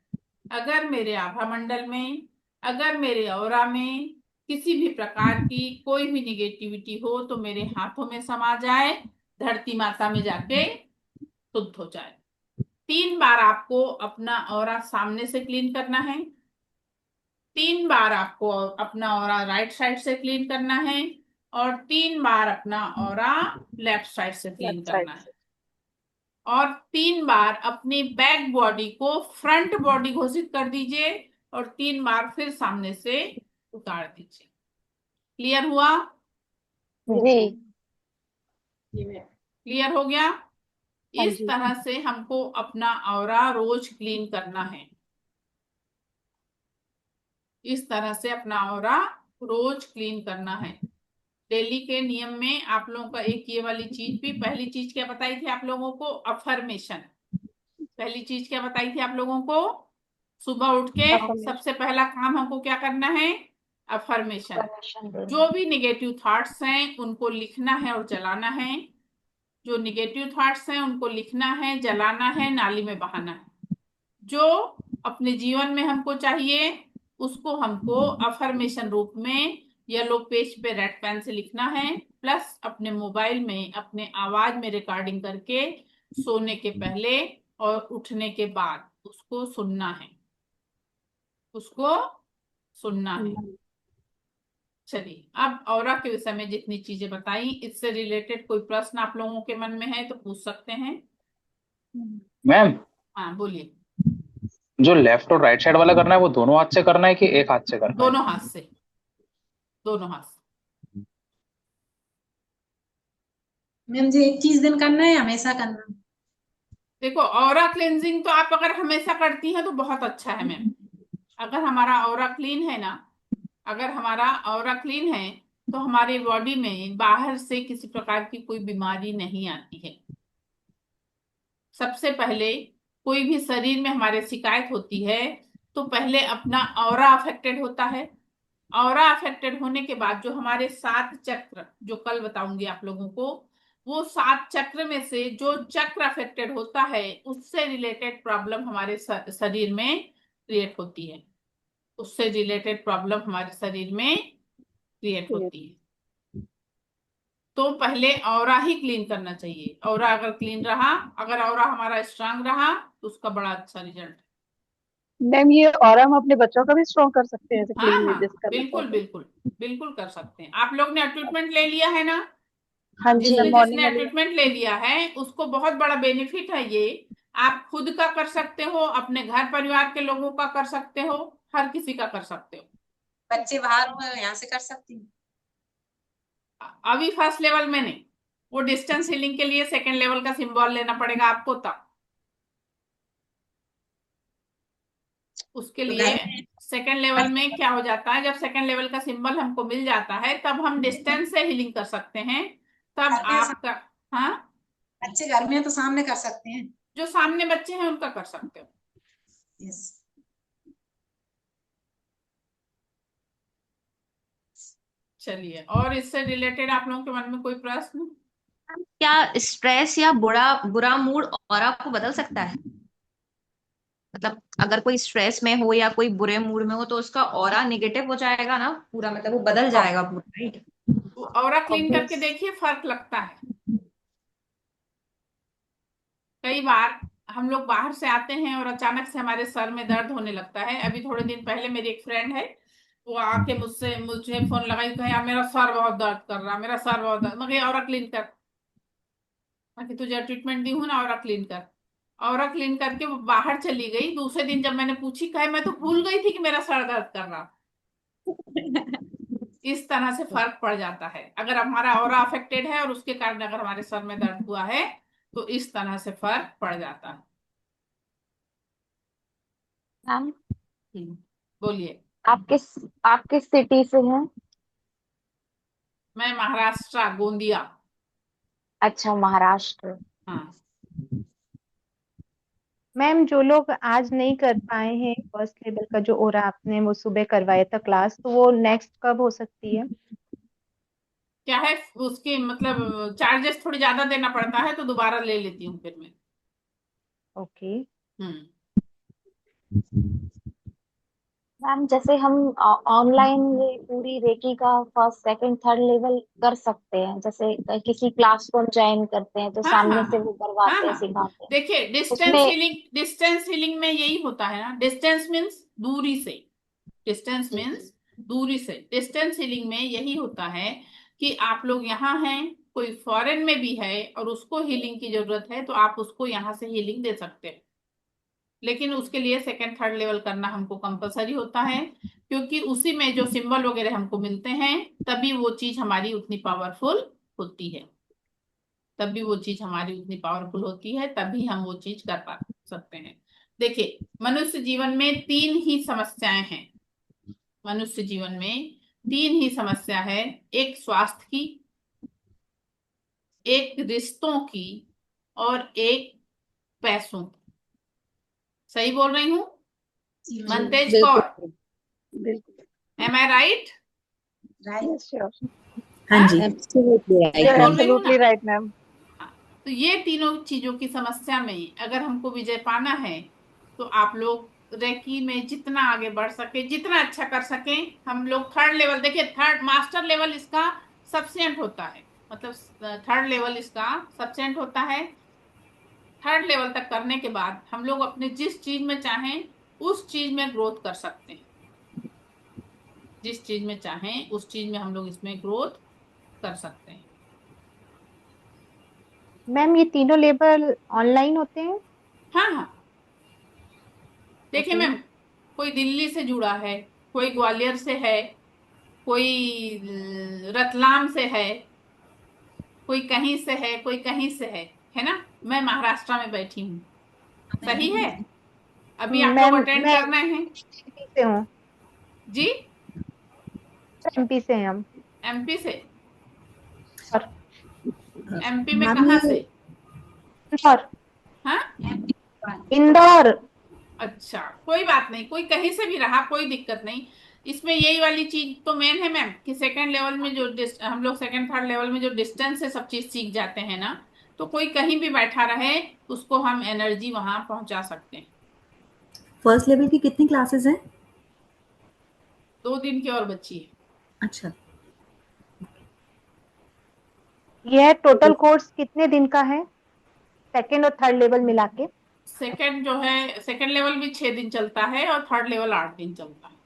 अगर मेरे आभा मंडल में, अगर मेरे ऑरा में किसी भी प्रकार की कोई भी निगेटिविटी हो तो मेरे हाथों में समा जाए, धरती माता में जाके शुद्ध हो जाए। 3 बार आपको अपना ऑरा सामने से क्लीन करना है, 3 बार आपको अपना ऑरा राइट साइड से क्लीन करना है, और 3 बार अपना ऑरा लेफ्ट साइड से क्लीन लेफ्ट साइड करना है। से। और 3 बार अपनी बैक बॉडी को फ्रंट बॉडी घोषित कर दीजिए, और 3 बार फिर सामने से उतार दीजिए। क्लियर हुआ? जी। क्लियर हो गया? हाँ इस जी। तरह से हमको अपना ऑरा रोज क्लीन करना है। इस तरह से अपना ऑरा रोज क्लीन करना है। डेली के नियम में आप लोगों का एक ये वाली चीज भी, पहली चीज क्या बताई थी आप लोगों को? अफर्मेशन। पहली चीज क्या बताई थी आप लोगों को? सुबह उठ के Affirmation. सबसे पहला काम हमको क्या करना है? अफर्मेशन। परमिशन देना जो भी निगेटिव थॉट्स हैं उनको लिखना है और जलाना है। जो निगेटिव थॉट्स हैं उनको लिखना है, जलाना है, नाली में बहाना है। जो अपने जीवन में हमको चाहिए उसको हमको अफर्मेशन रूप में येलो पेज पे रेड पेन से लिखना है, प्लस अपने मोबाइल में अपने आवाज में रिकॉर्डिंग करके सोने के पहले और उठने के बाद उसको सुनना है। उसको सुनना है। चलिए, अब ऑरा के विषय में जितनी चीजें बताई, इससे रिलेटेड कोई प्रश्न आप लोगों के मन में है तो पूछ सकते हैं। मैम, हाँ बोलिए। जो लेफ्ट और राइट साइड वाला करना है वो दोनों हाथ से करना है कि एक हाथ से करना है? दोनों हाथ से। दोनों हाथ से। मैम जी एक चीज दिन करना है हमेशा करना? देखो, ऑरा क्लेंजिंग तो आप अगर हमेशा करती हैं तो बहुत अच्छा है मैम। अगर हमारा ऑरा क्लीन है ना, अगर हमारा ऑरा क्लीन है तो हमारी बॉडी में बाहर से किसी प्रकार की कोई बीमारी नहीं आती है। सबसे पहले कोई भी शरीर में हमारे शिकायत होती है तो पहले अपना ऑरा अफेक्टेड होता है। ऑरा अफेक्टेड होने के बाद जो हमारे 7 चक्र, जो कल बताऊंगी आप लोगों को, वो 7 चक्र में से जो चक्र अफेक्टेड होता है उससे रिलेटेड प्रॉब्लम हमारे शरीर में क्रिएट होती है। उससे रिलेटेड प्रॉब्लम हमारे शरीर में क्रिएट होती है। तो पहले ऑरा ही क्लीन करना चाहिए। ऑरा अगर क्लीन रहा, अगर ऑरा हमारा स्ट्रांग रहा तो उसका बड़ा अच्छा रिजल्ट। मैम ये ऑरा हम अपने बच्चों का भी स्ट्रॉन्ग कर सकते हैं, ऐसे हाँ क्लीन हाँ, जैसे करना बिल्कुल चाहते हैं? बिल्कुल बिल्कुल कर सकते हैं। आप लोग ने ट्रीटमेंट ले लिया है ना? हाँ जी मैम, जिसने मॉर्निंग जिसने वाली। ट्रीटमेंट ले लिया है उसको बहुत बड़ा बेनिफिट है ये। आप खुद का कर सकते हो, अपने घर परिवार के लोगों का कर सकते हो, हर किसी का कर सकते हो। बच्चे बाहर हो यहाँ से कर सकती हूँ? अभी फर्स्ट लेवल में नहीं, वो डिस्टेंस हीलिंग के लिए सेकंड लेवल का सिंबल लेना पड़ेगा आपको तब। उसके तो लिए घर में सेकंड लेवल में क्या हो जाता है, जब सेकंड लेवल का सिंबल हमको मिल जाता है तब हम डिस्टेंस से हीलिंग कर सकते हैं। तब घर में आपका, हाँ, बच्चे घर में है तो सामने कर सकते हैं? जो सामने बच्चे हैं उनका कर सकते हो। यस। चलिए, और इससे रिलेटेड आप लोगों के मन में कोई प्रश्न? क्या स्ट्रेस या बुरा मूड ऑरा को बदल सकता है? मतलब अगर कोई स्ट्रेस में हो या कोई बुरे मूड में हो तो उसका ऑरा नेगेटिव हो जाएगा ना पूरा, मतलब वो बदल जाएगा पूरा, राइट? ऑरा क्लीन करके Obvious. देखिए, फर्क लगता है। कई बार हम लोग बाहर से आते हैं और अचानक से हमारे सर में दर्द होने लगता है। अभी थोड़े दिन पहले मेरी एक फ्रेंड है, वो आके मुझे फोन लगाई, कहे यार मेरा सर बहुत दर्द कर रहा, मेरा सर बहुत दर्द। मगर ऑरा क्लीन कर, बाकी तुझे ट्रीटमेंट दी हूँ ना, ऑरा क्लीन कर। ऑरा क्लीन करके वो बाहर चली गई। दूसरे दिन जब मैंने पूछी, कहे मैं तो भूल गई थी कि मेरा सर दर्द कर रहा। इस तरह से फर्क पड़ जाता है। अगर हमारा ऑरा अफेक्टेड है और उसके कारण अगर हमारे सर में दर्द हुआ है तो इस तरह से फर्क पड़ जाता है। मैम बोलिए। आप किस सिटी से हैं? मैं महाराष्ट्र, गोंदिया। अच्छा, महाराष्ट्र। हाँ। मैम जो लोग आज नहीं कर पाए हैं फर्स्ट लेवल का जो ओरा आपने वो सुबह करवाया था क्लास, तो वो नेक्स्ट कब हो सकती है? क्या है उसकी मतलब चार्जेस थोड़ी ज्यादा देना पड़ता है तो दोबारा ले लेती हूँ फिर मैं। ओके। हम्म। मैम जैसे हम ऑनलाइन पूरी रेकी का फर्स्ट सेकंड थर्ड लेवल कर सकते हैं, जैसे किसी क्लास को हम ज्वाइन करते हैं तो हाँ सामने हाँ से वो हाँ करवाते हैं, हाँ। सिखाते हैं देखिए, डिस्टेंस उसमें। हीलिंग, डिस्टेंस हीलिंग में यही होता है ना। डिस्टेंस मीन्स दूरी से। डिस्टेंस मीन्स दूरी से। डिस्टेंस हीलिंग में यही होता है कि आप लोग यहाँ हैं, कोई फॉरेन में भी है और उसको हीलिंग की जरूरत है तो आप उसको यहाँ से हीलिंग दे सकते हैं। लेकिन उसके लिए सेकंड थर्ड लेवल करना हमको कंपलसरी होता है, क्योंकि उसी में जो सिंबल वगैरह हमको मिलते हैं तभी वो चीज हमारी उतनी पावरफुल होती है। तभी वो चीज हमारी उतनी पावरफुल होती है, तभी हम वो चीज कर पा सकते हैं। देखिए, मनुष्य जीवन में तीन ही समस्याएं हैं। मनुष्य जीवन में तीन ही समस्या है। एक स्वास्थ्य की, एक रिश्तों की, और एक पैसों की। सही बोल रही हूँ जी मनतेज बिल्कुल। कौर? बिल्कुल। एम आई राइट? राइट। Yes sure. हाँ जी। एब्सोल्युटली राइट सही मैम। बोल रही हूँ एब्सोल्युटली ना? Right ma'am. हाँ, तो ये तीनों चीजों की समस्या में अगर हमको विजय पाना है, तो आप लोग रेकी में जितना आगे बढ़ सके, जितना अच्छा कर सके, हम लोग थर्ड लेवल, देखिए थर्ड मास्टर लेवल इसका सफिशिएंट होता है, मतलब थर्ड लेवल इसका सफिशिएंट होता है। थर्ड लेवल तक करने के बाद हम लोग अपने जिस चीज में चाहें उस चीज में ग्रोथ कर सकते हैं। जिस चीज में चाहें उस चीज में हम लोग इसमें ग्रोथ कर सकते हैं। मैम ये तीनों लेवल ऑनलाइन होते हैं? हाँ हाँ, देखिए ओके। मैम, कोई दिल्ली से जुड़ा है, कोई ग्वालियर से है, कोई रतलाम से है, कोई कहीं से है, कोई कहीं से है ना? मैं महाराष्ट्र में बैठी हूँ। सही है? अभी आप लोग मैम अटेंड मैं करना है। एमपी से हूँ। जी? एमपी से हैं हम। एमपी से? और एमपी में मैम कहाँ ये से? इंदौर। हाँ, इंदौर। अच्छा, कोई बात नहीं, कोई कहीं से भी रहा, कोई दिक्कत नहीं। इसमें यही वाली चीज तो मेन है मैम, कि सेकंड लेवल में जो हम लोग सेकंड थर्ड लेवल में जो डिस्टेंस से सब चीज सीख जाते हैं ना, तो कोई कहीं भी बैठा रहे उसको हम एनर्जी वहां पहुंचा सकते हैं। फर्स्ट लेवल की कितनी क्लासेस हैं? 2 दिन की और बची है। अच्छा। यह टोटल कोर्स कितने दिन का है, सेकंड और थर्ड लेवल मिला के? सेकंड जो है, सेकंड लेवल भी 6 दिन चलता है और थर्ड लेवल 8 दिन चलता है।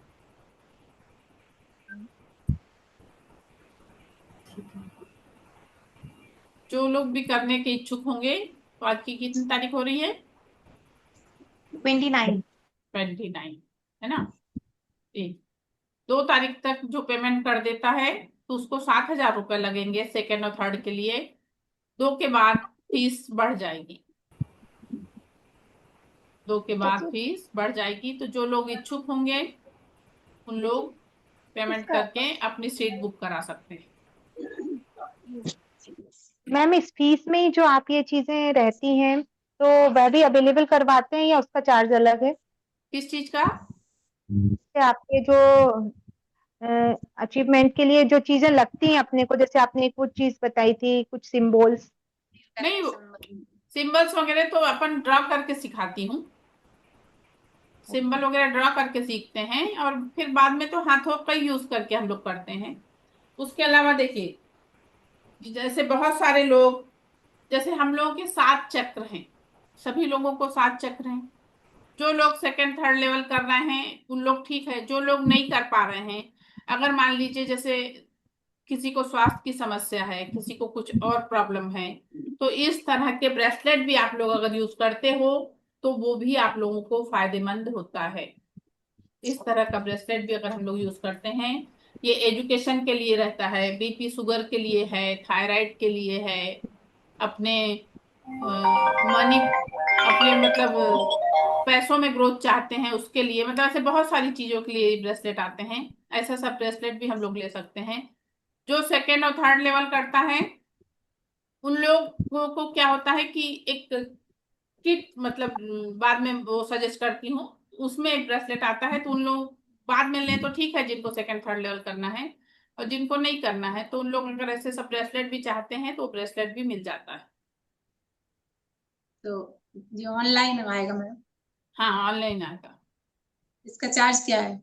जो लोग भी करने के इच्छुक होंगे, तो आज की कितनी तारीख हो रही है? 29। 29 है ना? एक 2 तारीख तक जो पेमेंट कर देता है, तो उसको 7,000 रुपये लगेंगे सेकेंड और थर्ड के लिए। 2 के बाद फीस बढ़ जाएगी। 2 के बाद फीस बढ़ जाएगी, तो जो लोग इच्छुक होंगे उन लोग पेमेंट करके अपनी सीट बुक करा सकते हैं। मैम इस फीस में ही जो आप ये चीजें रहती हैं, तो वह भी अवेलेबल करवाते हैं या उसका चार्ज अलग है? किस चीज का? जैसे आपके जो अचीवमेंट के लिए जो चीजें लगती हैं अपने को, जैसे आपने कुछ चीज बताई थी, कुछ सिंबल्स। नहीं, सिंबल्स वगैरह तो अपन ड्रा करके सिखाती हूँ। सिंबल वगैरह ड्रा करके सीखते हैं, और फिर बाद में तो हाथों का यूज करके हम लोग करते हैं। उसके अलावा देखिए, जैसे बहुत सारे लोग, जैसे हम लोगों के 7 चक्र हैं, सभी लोगों को 7 चक्र हैं। जो लोग सेकंड थर्ड लेवल कर रहे हैं उन लोग ठीक है, जो लोग नहीं कर पा रहे हैं, अगर मान लीजिए जैसे किसी को स्वास्थ्य की समस्या है, किसी को कुछ और प्रॉब्लम है, तो इस तरह के ब्रेसलेट भी आप लोग अगर यूज करते हो तो वो भी आप लोगों को फायदेमंद होता है। इस तरह का ब्रेसलेट भी अगर हम लोग यूज करते हैं, ये एजुकेशन के लिए रहता है, बीपी शुगर के लिए है, थायराइड के लिए है, अपने मनी, अपने मतलब पैसों में ग्रोथ चाहते हैं उसके लिए, मतलब ऐसे बहुत सारी चीजों के लिए ब्रेसलेट आते हैं। ऐसा सब ब्रेसलेट भी हम लोग ले सकते हैं। जो सेकेंड और थर्ड लेवल करता है उन लोगों को क्या होता है कि एक किट, मतलब बाद में वो सजेस्ट करती हूँ, उसमें एक ब्रेसलेट आता है, तो उन लोग बाद में लें तो ठीक है, जिनको सेकंड थर्ड लेवल करना है। और जिनको नहीं करना है तो उन लोग अगर ऐसे सब ब्रेसलेट भी चाहते हैं तो ब्रेसलेट भी मिल जाता है। तो जो ऑनलाइन आएगा मैम, हाँ, ऑनलाइन आएगा। इसका चार्ज क्या है?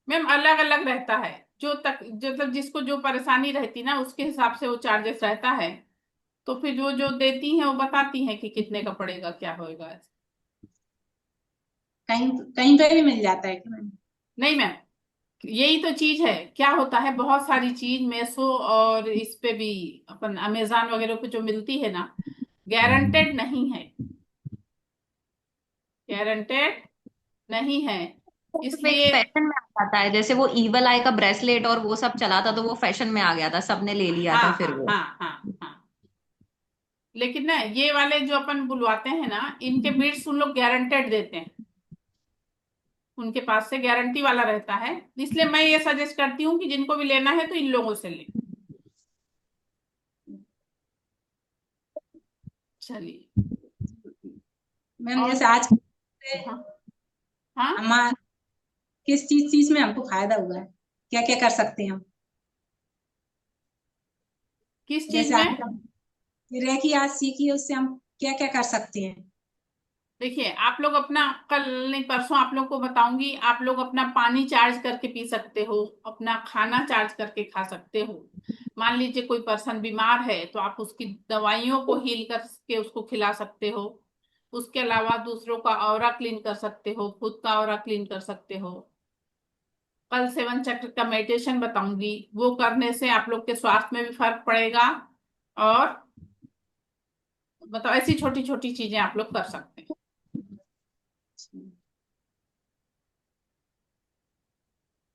मैम अलग अलग रहता है, जो मतलब जिसको जो परेशानी रहती ना उसके हिसाब से वो चार्जेस रहता है। तो फिर जो जो देती हैं वो बताती हैं कि कितने का पड़ेगा, क्या होएगा। कहीं कहीं पे भी मिल जाता है कि मैम? नहीं मैम, यही तो चीज है, क्या होता है बहुत सारी चीज मेसो और इस पे भी, अपन अमेजोन वगैरह पे जो मिलती है ना, गारंटेड नहीं है, गारंटेड नहीं है, तो एक इसलिए। फैशन में आ जाता है, जैसे वो ईवल आई का ब्रेसलेट और वो सब चला था, तो वो फैशन में आ गया था, सबने ले लिया हाँ था फिर हाँ वो। हाँ हाँ हाँ, लेकिन ना ये वाले जो अपन बुलवाते हैं ना, इनके बीड्स उन लोग गारंटेड देते हैं, उनके पास से गारंटी वाला रहता है। इसलिए मैं ये सजेस्ट करती हूँ कि जिनको भी लेना है तो इन लोगों से ले। चलिए। मैम और जैसे आज से हाँ हाँ, हमारा किस चीज में हमको फायदा हुआ है, क्या क्या कर सकते हैं हम? किस चीज जैसे में? आपने रेकी आज सीखी है, उससे हम क्या क्या कर सकते हैं? देखिए, आप लोग अपना, कल नहीं परसों आप लोग को बताऊंगी, आप लोग अपना पानी चार्ज करके पी सकते हो, अपना खाना चार्ज करके खा सकते हो। मान लीजिए कोई पर्सन बीमार है तो आप उसकी दवाइयों को हील करके उसको खिला सकते हो। उसके अलावा दूसरों का ऑरा क्लीन कर सकते हो, खुद का ऑरा क्लीन कर सकते हो। कल 7 चक्र का मेडिटेशन बताऊंगी, वो करने से आप लोग के स्वास्थ्य में भी फर्क पड़ेगा। और बताओ, ऐसी छोटी छोटी चीजें आप लोग कर सकते हैं।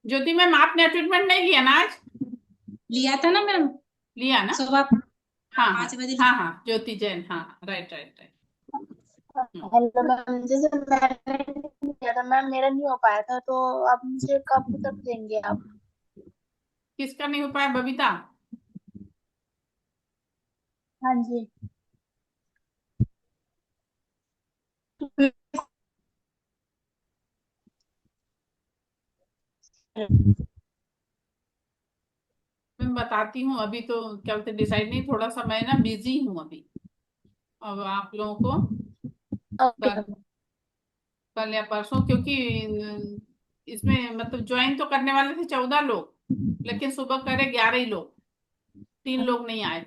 ज्योति मैम, आपने ट्रीटमेंट नहीं लिया ना आज? लिया था ना मैम, लिया ना? सुबह हाँ हाँ 5 बजे हाँ हाँ, ज्योति जैन, हाँ right right right. Hello ma'am, जैसे मैंने नहीं किया था मैम, मेरा नहीं हो पाया था, तो आप मुझे कब तक देंगे आप? किसका नहीं हो पाया, बबीता? हाँ जी। मैं बताती हूँ, अभी तो क्या बोलते डिसाइड नहीं, थोड़ा सा मैं ना बिजी हूँ अभी। अब आप लोगों को ओके कल, मैम। कल या परसों, क्योंकि इसमें मतलब ज्वाइन तो करने वाले थे 14 लोग, लेकिन सुबह करे 11 ही लोग, 3 लोग नहीं आए।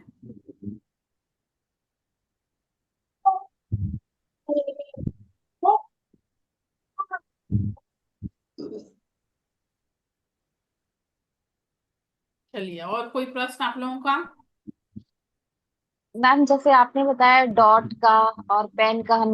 चलिए, और कोई प्रश्न आप लोगों का? मैम जैसे आपने बताया डॉट का और पेन का हम